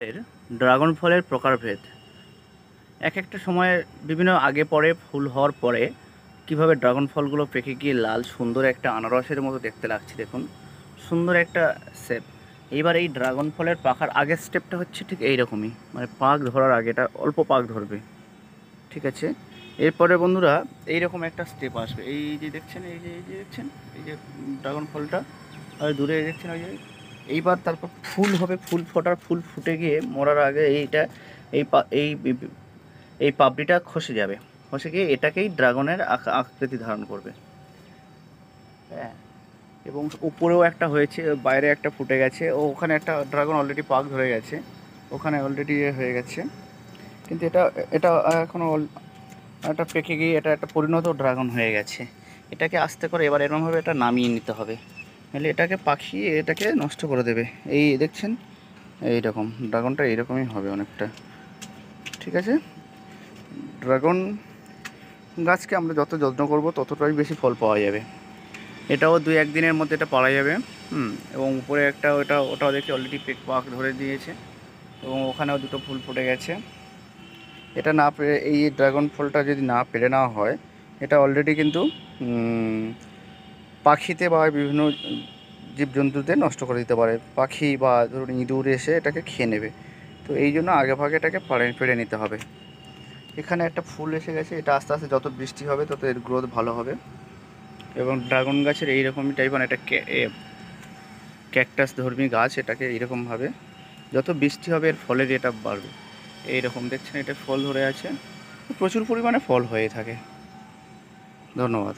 এর ড্রাগন ফলের প্রকারভেদ। এক একটা সময়ে বিভিন্ন আগে পরে ফুল হওয়ার পরে কিভাবে ড্রাগন ফলগুলো পেকে গিয়ে লাল সুন্দর একটা আনারসের মতো দেখতে লাগছে। দেখুন সুন্দর একটা শেপ। এইবার এই ড্রাগন ফলের পাকার আগের স্টেপটা হচ্ছে ঠিক এইরকমই, মানে পাক ধরার আগে এটা অল্প পাক ধরবে, ঠিক আছে। এরপরে বন্ধুরা এইরকম একটা স্টেপ আসবে, এই যে দেখছেন, এই যে দেখছেন, এই যে ড্রাগন ফলটা আর দূরে দেখছেন ওই যে। এইবার তারপর ফুল হবে, ফুল ফোটার, ফুল ফুটে গিয়ে মরার আগে এইটা এই এই পাপড়িটা খসে যাবে, খসে গিয়ে এটাকেই ড্রাগনের আকৃতি ধারণ করবে। হ্যাঁ, এবং উপরেও একটা হয়েছে, বাইরে একটা ফুটে গেছে, ও ওখানে একটা ড্রাগন অলরেডি পাক ধরে গেছে, ওখানে অলরেডি হয়ে গেছে। কিন্তু এটা এটা এখনও একটা পেকে গিয়ে এটা একটা পরিণত ড্রাগন হয়ে গেছে। এটাকে আস্তে করে এবার এরকমভাবে এটা নামিয়ে নিতে হবে, নাহলে এটাকে পাখি এটাকে নষ্ট করে দেবে। এই দেখছেন এইরকম ড্রাগনটা এইরকমই হবে অনেকটা, ঠিক আছে। ড্রাগন গাছকে আমরা যত যত্ন করব ততটাই বেশি ফল পাওয়া যাবে। এটাও 2-1 দিনের মধ্যে এটা পাওয়া যাবে। এবং উপরে একটা ওটাও দেখি অলরেডি পাক ধরে দিয়েছে, এবং ওখানেও দুটো ফুল ফুটে গেছে। এটা না পেরে, এই ড্রাগন ফলটা যদি না পেরে নেওয়া হয়, এটা অলরেডি কিন্তু পাখিতে বা বিভিন্ন জীবজন্তুদের নষ্ট করে দিতে পারে। পাখি বা ধরুন ইঁদুর এসে এটাকে খেয়ে নেবে। তো এই জন্য আগে ভাগে এটাকে পেড়ে নিতে হবে। এখানে একটা ফুল এসে গেছে, এটা আস্তে আস্তে যত বৃষ্টি হবে তত এর গ্রোথ ভালো হবে। এবং ড্রাগন গাছের এইরকমই টাইপের একটা ক্যাকটাস ধর্মী গাছ, এটাকে এইরকমভাবে যত বৃষ্টি হবে এর ফলের এটা বাড়বে। এইরকম দেখছেন এটা ফল ধরে আছে, প্রচুর পরিমাণে ফল হয়ে থাকে। ধন্যবাদ।